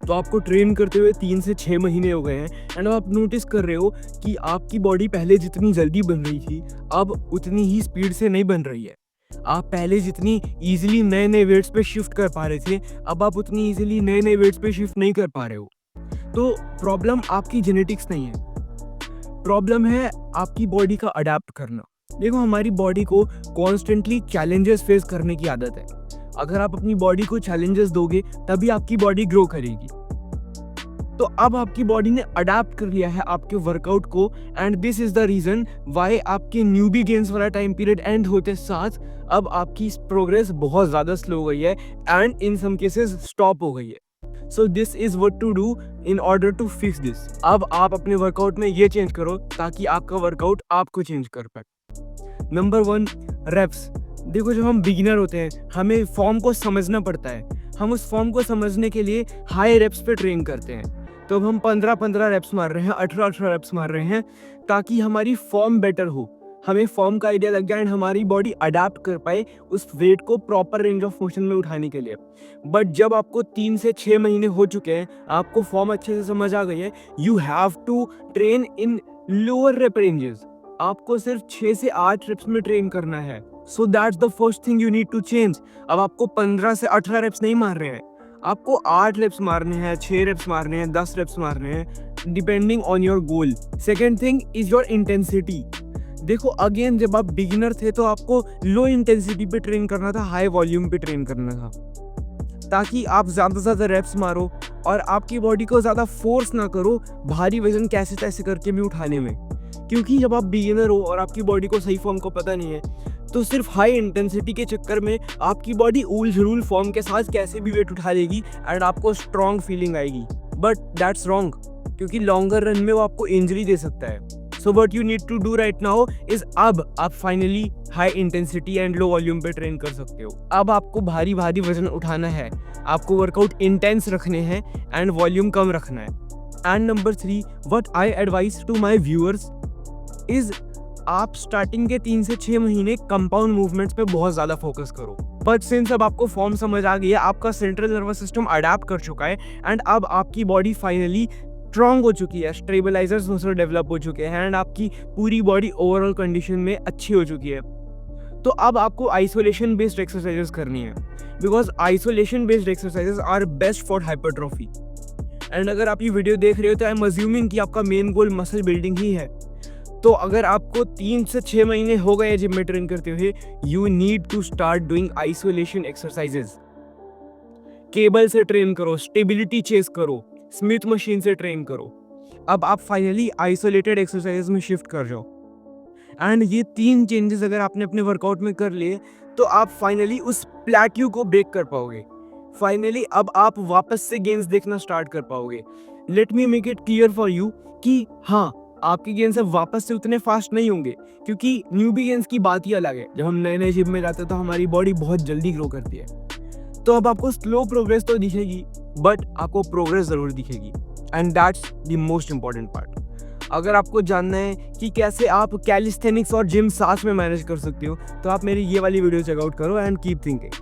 तो आपको ट्रेन करते हुए 3 से 6 महीने हो गए हैं एंड आप नोटिस कर रहे हो कि आपकी बॉडी पहले जितनी जल्दी बन रही थी अब उतनी ही स्पीड से नहीं बन रही है। आप पहले जितनी ईजिली नए नए वेट्स पे शिफ्ट कर पा रहे थे अब आप उतनी ईजिली नए नए वेट्स पे शिफ्ट नहीं कर पा रहे हो। तो प्रॉब्लम आपकी जेनेटिक्स नहीं है, प्रॉब्लम है आपकी बॉडी का अडेप्ट करना। देखो हमारी बॉडी को कॉन्स्टेंटली चैलेंजेस फेस करने की आदत है। अगर आप अपनी बॉडी को चैलेंजेस दोगे तभी आपकी बॉडी ग्रो करेगी। तो अब आपकी बॉडी ने अडेप्ट कर लिया है आपके वर्कआउट को and this is the reason why आपके न्यूबी गेन्स वाला टाइम पीरियड एंड होते साथ अब आपकी प्रोग्रेस बहुत ज़्यादा स्लो हो गई है and in some cases stop हो गई है। So this is what to do in order to fix this. अब आप अपने वर्कआउट में ये चेंज करो ताकि आपका वर्कआउट आपको चेंज कर पाए। Number 1, reps. देखो जब हम बिगिनर होते हैं हमें फॉर्म को समझना पड़ता है। हम उस फॉर्म को समझने के लिए हाई रेप्स पे ट्रेन करते हैं। तो अब हम 15-15 रेप्स मार रहे हैं, 18-18 रेप्स मार रहे हैं ताकि हमारी फॉर्म बेटर हो, हमें फॉर्म का आइडिया लग जाए एंड हमारी बॉडी अडेप्ट कर पाए उस वेट को प्रॉपर रेंज ऑफ मोशन में उठाने के लिए। बट जब आपको 3 से 6 महीने हो चुके हैं, आपको फॉर्म अच्छे से समझ आ गई है, you have to train in lower rep ranges. आपको सिर्फ 6 से 8 रेप्स में ट्रेन करना है। So that's the first thing you need to change. अब आपको 15 से 18 रेप्स नहीं मार रहे हैं, आपको 8 रेप्स मारने हैं, 6 रेप्स मारने हैं, 10 रेप्स मारने हैं, depending on your goal. Second thing is your intensity. देखो अगेन जब आप बिगिनर थे तो आपको लो इंटेंसिटी पे ट्रेन करना था, हाई वॉल्यूम पे ट्रेन करना था ताकि आप ज़्यादा से ज़्यादा रेप्स मारो और आपकी बॉडी को ज़्यादा फोर्स ना करो भारी वजन कैसे तैसे करके भी उठाने में। क्योंकि जब आप बिगिनर हो और आपकी बॉडी को सही फॉर्म को पता नहीं है तो सिर्फ हाई इंटेंसिटी के चक्कर में आपकी बॉडी उल फॉर्म के साथ कैसे भी वेट उठा लेगी एंड आपको स्ट्रॉन्ग फीलिंग आएगी। बट दैट्स रॉन्ग, क्योंकि लॉन्गर रन में वो आपको इंजरी दे सकता है। So what you need to do right now is अब आप finally high intensity and low volume पे ट्रेन कर सकते हो। अब आपको भारी भारी वजन उठाना है, आपको वर्कआउट इंटेंस रखने हैं एंड वॉल्यूम कम रखना है। And number 3, what I advice to my viewers is आप स्टार्टिंग के 3 से 6 महीने कंपाउंड मूवमेंट्स पे बहुत ज़्यादा फोकस करो। बट सिंस अब आपको फॉर्म समझ आ गई है, आपका सेंट्रल नर्वस सिस्टम अडेप्ट कर चुका है एंड अब आपकी बॉडी फाइनली स्ट्रॉन्ग हो चुकी है, स्टेबलाइजर्स मसल डेवलप हो चुके हैं एंड आपकी पूरी बॉडी ओवरऑल कंडीशन में अच्छी हो चुकी है। तो अब आपको आइसोलेशन बेस्ड एक्सरसाइजेस करनी है because isolation based exercises are best for hypertrophy. And अगर आप ये वीडियो देख रहे हो तो आई एम अज्यूमिंग कि आपका मेन गोल मसल बिल्डिंग ही है। तो अगर आपको 3 से 6 महीने हो गए जिम में ट्रेन करते हुए, you need to start doing isolation exercises. Cable से ट्रेन करो, स्टेबिलिटी चेस करो, स्मिथ मशीन से ट्रेन करो। अब आप फाइनली आइसोलेटेड एक्सरसाइजेस में शिफ्ट कर जाओ एंड ये 3 चेंजेस अगर आपने अपने वर्कआउट में कर लिए तो आप फाइनली उस प्लेट्यू को ब्रेक कर पाओगे। फाइनली अब आप वापस से गेंस देखना स्टार्ट कर पाओगे। Let me make it clear for you कि हाँ, आपके गेंस अब वापस से उतने फास्ट नहीं होंगे, क्योंकि न्यूबी गेंस की बात ही अलग है। जब हम नए नए जिम में जाते हैं तो हमारी बॉडी बहुत जल्दी ग्रो करती है। तो अब आपको स्लो प्रोग्रेस तो दिखेगी बट आपको प्रोग्रेस ज़रूर दिखेगी and that's the most important part. अगर आपको जानना है कि कैसे आप कैलिस्थेनिक्स और जिम साथ में मैनेज कर सकते हो तो आप मेरी ये वाली वीडियो चेकआउट करो एंड कीप थिंकिंग।